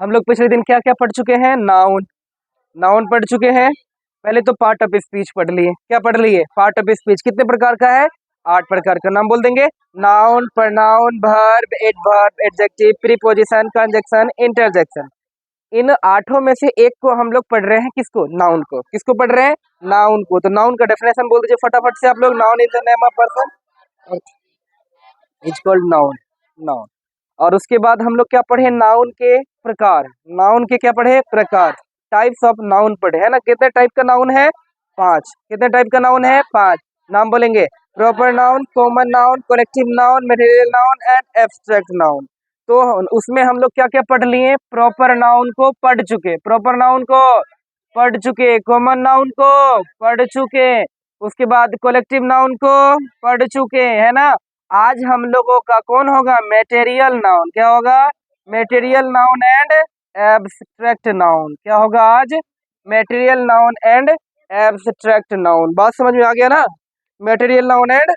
हम लोग पिछले दिन क्या क्या पढ़ चुके हैं? नाउन। नाउन पढ़ चुके हैं। पहले तो पार्ट ऑफ स्पीच पढ़ लिए। क्या पढ़ लिए? Part of speech. कितने प्रकार का है? 8 प्रकार का। नाम बोल देंगे। Noun, pronoun, verb, adverb, adjective, preposition, conjunction, interjection. इन 8 में से एक को हम लोग पढ़ रहे हैं। किसको? नाउन को। किसको पढ़ रहे हैं? नाउन को। तो नाउन का डेफिनेशन बोल दीजिए फटाफट से आप लोग। Noun is the name of person is called noun. Noun. और उसके बाद हम लोग क्या पढ़े? नाउन के प्रकार। नाउन के क्या पढ़े? प्रकार। टाइप्स ऑफ नाउन पढ़े, है ना। कितने टाइप का नाउन है? 5। कितने टाइप का नाउन है? 5। नाम बोलेंगे। Proper noun, common noun, collective noun, material noun and abstract noun. तो उसमें हम लोग क्या क्या पढ़ लिए? प्रॉपर नाउन को पढ़ चुके, प्रॉपर नाउन को पढ़ चुके, कॉमन नाउन को पढ़ चुके, उसके बाद कलेक्टिव नाउन को पढ़ चुके, है ना। आज हम लोगों का कौन होगा? Material noun. क्या होगा? Material noun and abstract noun. क्या होगा आज? Material noun and abstract noun. बात समझ में आ गया ना? मटेरियल नाउन एंड,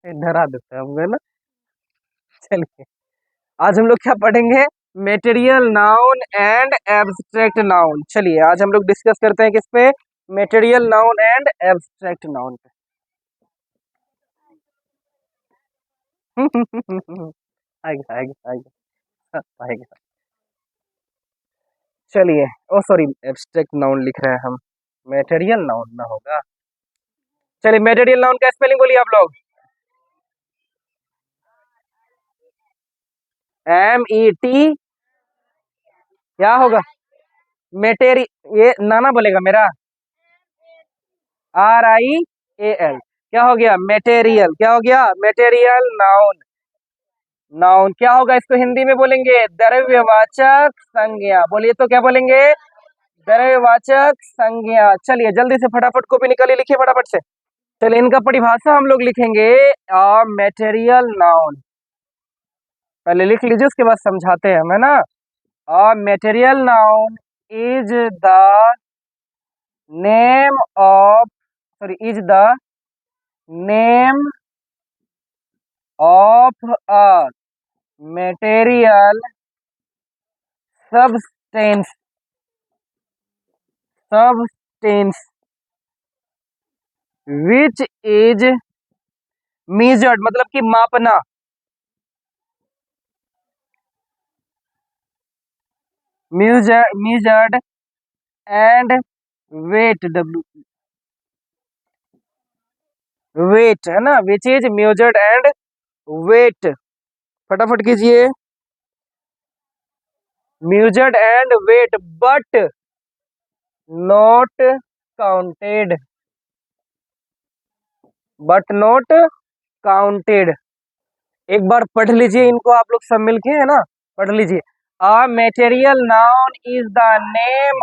डरा देते हैं हम ना। चलिए आज हम लोग क्या पढ़ेंगे? Material noun and abstract noun. चलिए आज हम लोग डिस्कस करते हैं किस पे? Material noun and abstract noun पे। आएगा आएगा आएगा आएगा। चलिए, ओ सॉरी, एब्स्ट्रैक्ट नाउन लिख रहे हैं हम, मटेरियल नाउन ना होगा। चलिए मटेरियल नाउन का स्पेलिंग बोलिए आप लोग। MET। क्या होगा? मेटेरी, ये नाना बोलेगा मेरा। RIAL। क्या हो गया? मटेरियल। क्या हो गया? Material noun. नाउन क्या होगा? इसको हिंदी में बोलेंगे द्रव्यवाचक संज्ञा। बोलिए तो क्या बोलेंगे? द्रव्यवाचक संज्ञा। चलिए जल्दी से फटाफट कॉपी निकालिए, लिखिए फटाफट से। चलिए इनका परिभाषा हम लोग लिखेंगे। मटेरियल नाउन पहले लिख लीजिए, उसके बाद समझाते हैं हम, है ना। Material noun is the name of, sorry, is the name of a material substance, substance which is measured, मतलब कि मापना, measured and weight, weight है ना, which is measured and weight। फटाफट कीजिए। measured and weight but not counted, but not counted। एक बार पढ़ लीजिए इनको आप लोग सब मिलके, है ना। पढ़ लीजिए। A material noun is the name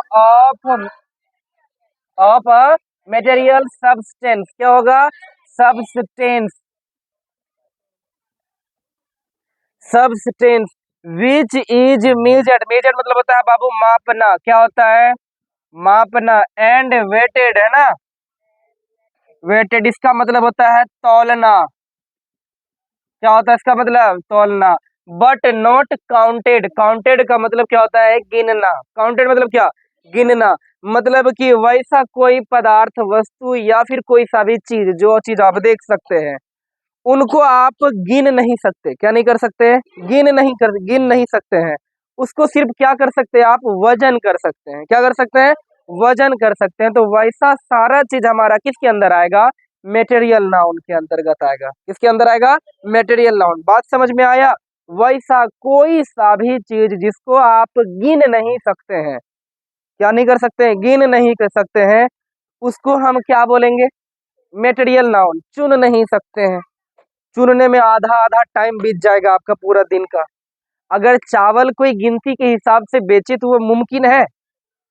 of a material substance. क्या होगा? Substance, substance which is measured. Measured मतलब होता है बाबू मापना। क्या होता है? मापना। एंड वेटेड, है ना। वेटेड इसका मतलब होता है तौलना। क्या होता है इसका मतलब? तौलना। But not counted. काउंटेड का मतलब क्या होता है? गिनना। काउंटेड मतलब क्या? गिनना। मतलब कि वैसा कोई पदार्थ, वस्तु या फिर कोई सा भी चीज, जो चीज आप देख सकते हैं, उनको आप गिन नहीं सकते। क्या नहीं कर सकते? गिन नहीं सकते हैं। उसको सिर्फ क्या कर सकते हैं? आप वजन कर सकते हैं। क्या कर सकते हैं? वजन कर सकते हैं। तो वैसा सारा चीज हमारा किसके अंदर आएगा? मटेरियल नाउन के अंतर्गत आएगा। किसके अंदर आएगा? Material noun. बात समझ में आया? वैसा कोई सा भी चीज जिसको आप गिन नहीं सकते हैं, क्या नहीं कर सकते हैं? गिन नहीं कर सकते हैं, उसको हम क्या बोलेंगे? Material noun. चुन नहीं सकते हैं, चुनने में आधा आधा टाइम बीत जाएगा आपका पूरा दिन का। अगर चावल कोई गिनती के हिसाब से बेचे तो वो मुमकिन है?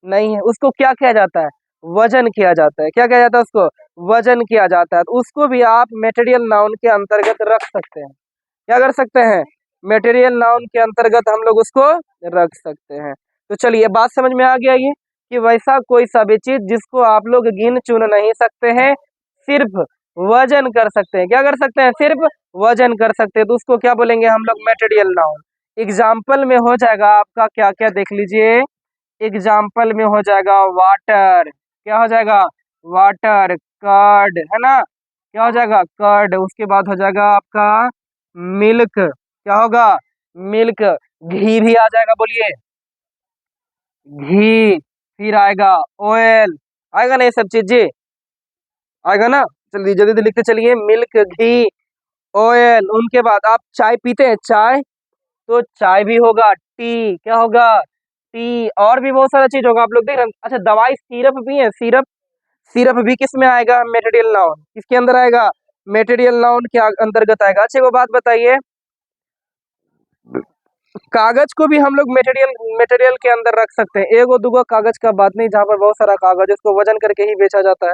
नहीं है। उसको क्या किया जाता है? वजन किया जाता है। क्या किया जाता है? उसको वजन किया जाता है। तो उसको भी आप मटेरियल नाउन के अंतर्गत रख सकते हैं। क्या कर सकते हैं? मटेरियल नाउन के अंतर्गत हम लोग उसको रख सकते हैं। तो चलिए बात समझ में आ गया ये, कि वैसा कोई सा भी चीज जिसको आप लोग गिन चुन नहीं सकते हैं, सिर्फ वजन कर सकते हैं। क्या कर सकते हैं? सिर्फ वजन कर सकते हैं, तो उसको क्या बोलेंगे हम लोग? Material noun. एग्जाम्पल में हो जाएगा आपका क्या क्या, देख लीजिए। एग्जाम्पल में हो जाएगा वाटर, क्या हो जाएगा, वाटर। कर्ड है ना, क्या हो जाएगा, कर्ड। उसके बाद हो जाएगा आपका मिल्क, क्या होगा, मिल्क। घी भी आ जाएगा, बोलिए, घी। फिर आएगा ऑयल, आएगा ना ये सब चीजें, आएगा ना। चलिए जल्दी जल्दी लिखते चलिए, मिल्क, घी, ऑयल। उनके बाद आप चाय पीते हैं, चाय, तो चाय भी होगा, टी, क्या होगा, टी। और भी बहुत सारा चीज होगा, आप लोग देख रहे हैं। अच्छा, दवाई सिरप भी है, सिरप। सिरप भी किस में आएगा, मेटेरियल नाउन, किसके अंदर आएगा, मेटेरियल नाउन के अंतर्गत आएगा। अच्छा, वो बात बताइए, कागज को भी हम लोग मटेरियल मटेरियल के अंदर रख सकते हैं। एगो दूगो कागज का बात नहीं, जहाँ पर बहुत सारा कागज, उसको वजन करके ही बेचा जाता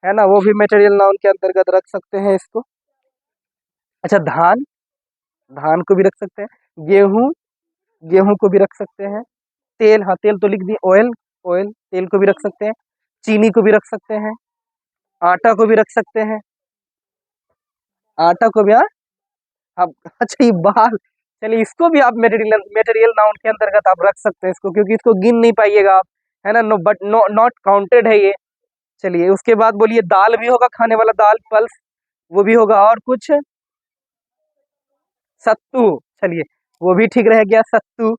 है ना, वो भी मटेरियल नाउन के अंतर्गत रख सकते हैं इसको। अच्छा, धान, धान को भी रख सकते हैं। गेहूं, गेहूं को भी रख सकते हैं। तेल, हाँ तेल तो लिख दिए, ऑयल, ऑयल, तेल को भी रख सकते हैं। चीनी को भी रख सकते हैं। आटा को भी रख सकते हैं, आटा को भी, हाँ। अब अच्छा, ये बाल, चलिए इसको भी आप मटेरियल मटेरियल नाउन के अंतर्गत आप रख सकते हैं इसको, क्योंकि इसको गिन नहीं पाइएगा आप, है ना, no, but no, not counted है ये। चलिए उसके बाद बोलिए, दाल भी होगा, खाने वाला दाल, पल्स, वो भी होगा। और कुछ, सत्तू, चलिए वो भी ठीक रह गया, सत्तू।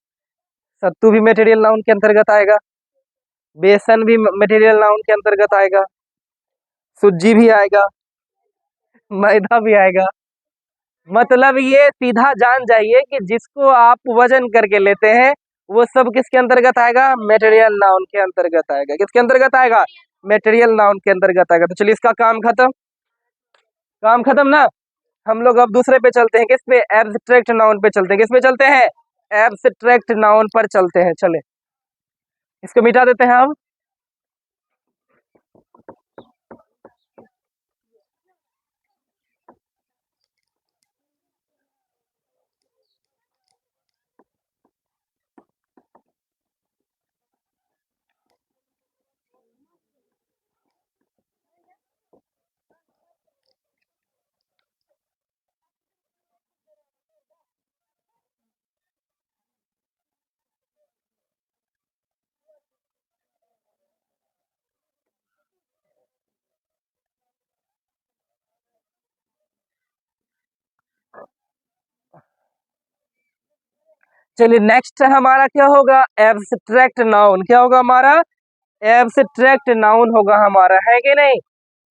सत्तू भी मटेरियल नाउन के अंतर्गत आएगा। बेसन भी मटेरियल नाउन के अंतर्गत आएगा। सूजी भी आएगा, मैदा भी आएगा। मतलब ये सीधा जान जाइए कि जिसको आप वजन करके लेते हैं, वो सब किसके अंतर्गत आएगा, मटेरियल नाउन के अंतर्गत आएगा। किसके अंतर्गत आएगा, मटेरियल नाउन के अंतर्गत आएगा। तो चलिए इसका काम खत्म, काम खत्म ना। हम लोग अब दूसरे पे चलते हैं, किस पे, एब्स्ट्रैक्ट नाउन पे चलते हैं। किस पे चलते हैं, एब्स्ट्रैक्ट नाउन पर चलते हैं। चले इसको मिटा देते हैं हम। चलिए नेक्स्ट हमारा क्या होगा, एब्स्ट्रैक्ट नाउन। क्या होगा हमारा, एब्स्ट्रैक्ट नाउन होगा हमारा, है कि नहीं।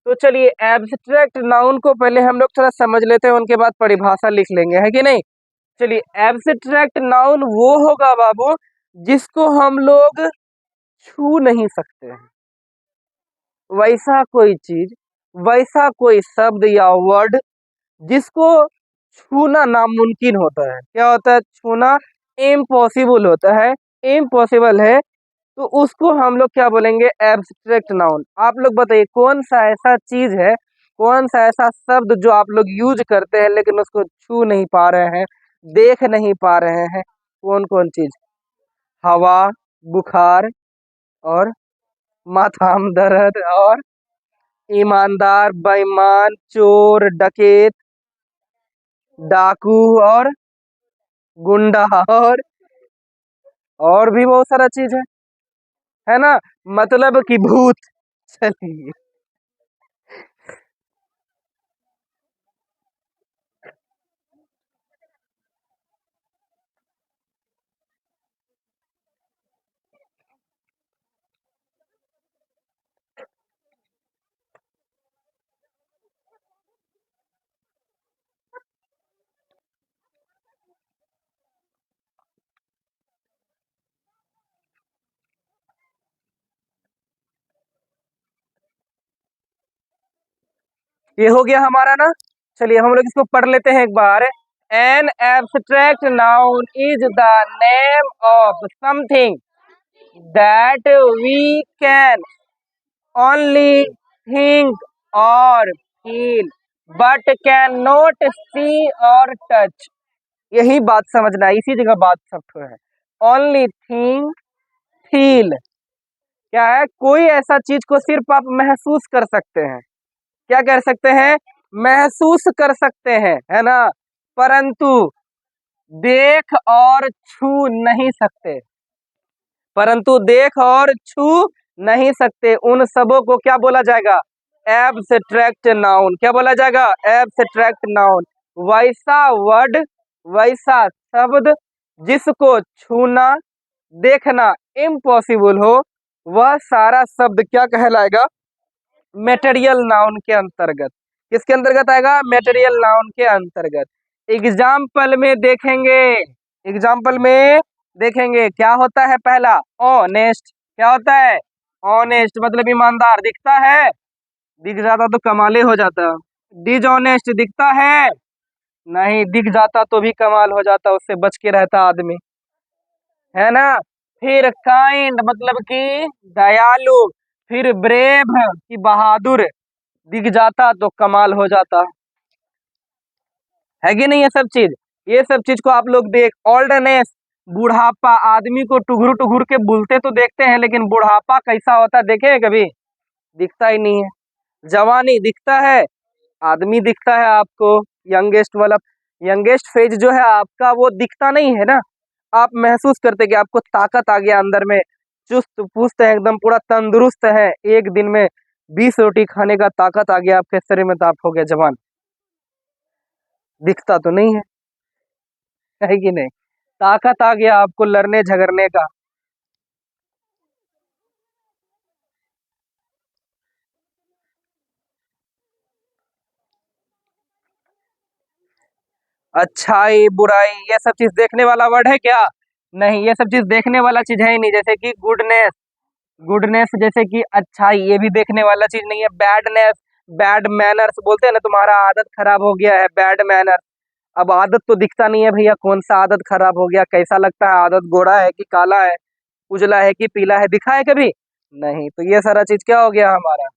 तो चलिए एब्स्ट्रैक्ट नाउन को पहले हम लोग थोड़ा समझ लेते हैं, उनके बाद परिभाषा लिख लेंगे, है कि नहीं। चलिए, एब्स्ट्रैक्ट नाउन वो होगा बाबू जिसको हम लोग छू नहीं सकते हैं। वैसा कोई चीज, वैसा कोई शब्द या वर्ड जिसको छूना नामुमकिन होता है। क्या होता है, छूना इम्पॉसिबल होता है, इम्पॉसिबल है। तो उसको हम लोग क्या बोलेंगे, एब्स्ट्रैक्ट नाउन। आप लोग बताइए, कौन सा ऐसा चीज है, कौन सा ऐसा शब्द जो आप लोग यूज करते हैं लेकिन उसको छू नहीं पा रहे हैं, देख नहीं पा रहे हैं। कौन कौन चीज, हवा, बुखार, और माथाम दर्द, और ईमानदार, बेईमान, चोर, डकैत, डाकू, और गुंडा, और भी बहुत सारा चीज है ना, मतलब कि भूत। चलिए, ये हो गया हमारा ना। चलिए हम लोग इसको पढ़ लेते हैं एक बार। An abstract noun is the name of something that we can only think or feel but can not see or touch. यही बात समझना है, इसी जगह बात सब है। ओनली थिंक, फील, क्या है, कोई ऐसा चीज को सिर्फ आप महसूस कर सकते हैं। क्या कर सकते हैं, महसूस कर सकते हैं, है ना। परंतु देख और छू नहीं सकते, परंतु देख और छू नहीं सकते, उन सबों को क्या बोला जाएगा? Abstract noun. क्या बोला जाएगा? Abstract noun. वैसा वर्ड, वैसा शब्द जिसको छूना देखना इम्पॉसिबल हो, वह सारा शब्द क्या कहलाएगा? मेटेरियल नाउन के अंतर्गत। किसके अंतर्गत आएगा? मेटेरियल नाउन के अंतर्गत। एग्जाम्पल में देखेंगे, एग्जाम्पल में देखेंगे क्या होता है। पहला ऑनेस्ट, क्या होता है? ऑनेस्ट मतलब ईमानदार। दिखता है, दिख जाता तो कमाले हो जाता। डिसऑनेस्ट दिखता है, नहीं दिख जाता तो भी कमाल हो जाता, उससे बच के रहता आदमी, है ना। फिर काइंड मतलब कि दयालु, फिर ब्रेव कि बहादुर, दिख जाता तो कमाल हो जाता, है कि नहीं? ये सब चीज, ये सब चीज को आप लोग देख। ओल्डनेस बुढ़ापा, आदमी को टुघुर टुघुर के बुलते तो देखते हैं, लेकिन बुढ़ापा कैसा होता देखे हैं कभी? दिखता ही नहीं है। जवानी दिखता है, आदमी दिखता है आपको, यंगेस्ट वाला, यंगेस्ट फेज जो है आपका वो दिखता नहीं है ना। आप महसूस करते कि आपको ताकत आ गया अंदर में, चुस्त पुस्त है, एकदम पूरा तंदुरुस्त है, एक दिन में 20 रोटी खाने का ताकत आ गया आपके शरीर में, तो आप हो गए जवान। दिखता तो नहीं है कि नहीं? ताकत आ गया आपको लड़ने झगड़ने का। अच्छाई बुराई ये सब चीज देखने वाला वर्ड है क्या? नहीं, ये सब चीज देखने वाला चीज है ही नहीं। जैसे कि गुडनेस, गुडनेस जैसे कि अच्छाई, ये भी देखने वाला चीज नहीं है। बैडनेस, बैड मैनर्स बोलते हैं ना, तुम्हारा आदत खराब हो गया है, बैड मैनर। अब आदत तो दिखता नहीं है भैया, कौन सा आदत खराब हो गया, कैसा लगता है आदत, गोरा है कि काला है, उजला है कि पीला है, दिखा है कभी? नहीं। तो ये सारा चीज क्या हो गया हमारा?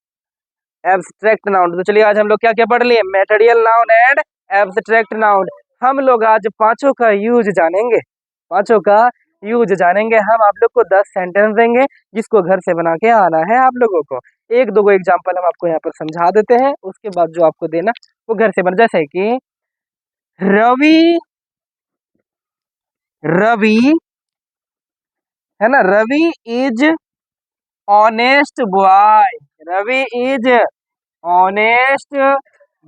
Abstract noun. तो चलिए आज हम लोग क्या क्या पढ़ लिए? Material noun and abstract noun. हम लोग आज पांचों का यूज जानेंगे, पांचों का यूज जानेंगे। हम आप लोग को 10 सेंटेंस देंगे, जिसको घर से बना के आना है आप लोगों को। एक दो एग्जाम्पल हम आपको यहाँ पर समझा देते हैं, उसके बाद जो आपको देना वो घर से बना। जैसे कि रवि, रवि है ना, Ravi is honest boy, Ravi is honest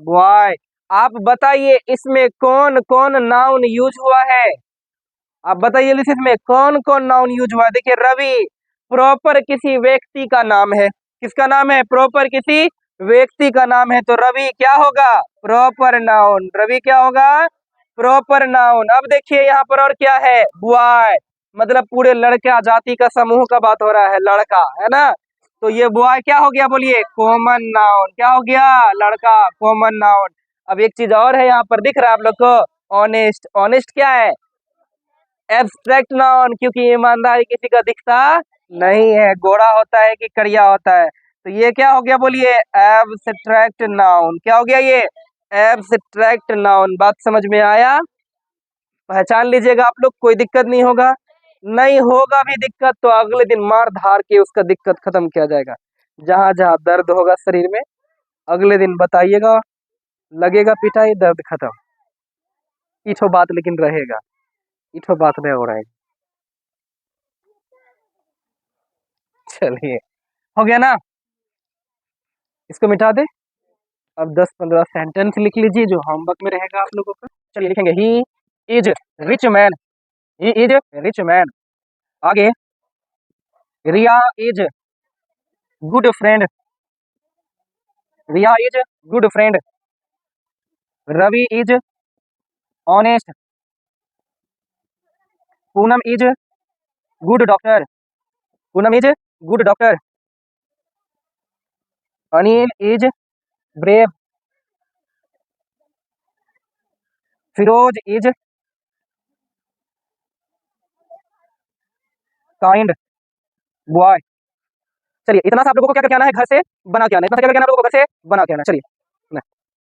boy. आप बताइए इसमें कौन कौन नाउन यूज हुआ है? आप बताइए इसमें कौन कौन नाउन यूज हुआ है? देखिए रवि प्रॉपर किसी व्यक्ति का नाम है। किसका नाम है? प्रॉपर किसी व्यक्ति का नाम है, तो रवि क्या होगा? Proper noun. रवि क्या होगा? Proper noun. अब देखिए यहाँ पर और क्या है? बॉय मतलब पूरे लड़का जाति का समूह का बात हो रहा है, लड़का है ना। तो ये बॉय क्या हो गया? बोलिए कॉमन नाउन। क्या हो गया? लड़का, कॉमन नाउन। अब एक चीज और है यहाँ पर दिख रहा है आप लोग को, ऑनेस्ट। ऑनेस्ट क्या है? एब्स्ट्रैक्ट नाउन, क्योंकि ईमानदारी किसी का दिखता नहीं है, गोरा होता है कि करिया होता है। तो ये क्या हो गया? बोलिए एब्स्ट्रैक्ट नाउन। क्या हो गया ये? Abstract noun. बात समझ में आया? पहचान लीजिएगा आप लोग, कोई दिक्कत नहीं होगा। नहीं होगा भी दिक्कत तो अगले दिन मार धार के उसका दिक्कत खत्म किया जाएगा। जहां जहां दर्द होगा शरीर में, अगले दिन बताइएगा, लगेगा पिटाई, दर्द खत्म। इठो बात लेकिन रहेगा, इठो बात नहीं हो रहा है। चलिए हो गया ना, इसको मिटा दे। अब 10-15 सेंटेंस लिख लीजिए जो होमवर्क में रहेगा आप लोगों का। चलिए लिखेंगे he is rich man, he is rich man. आगे Riya is good friend, Riya is good friend. Ravi is honest, Poonam is good doctor, Poonam is good doctor. Anil is brave, Firoz is kind boy. चलिए इतना सा आप लोगों को क्या क्या आना है? घर से बना के आना है। इतना सा क्या क्या आना है आप लोगों को? घर से बना के आना है। चलिए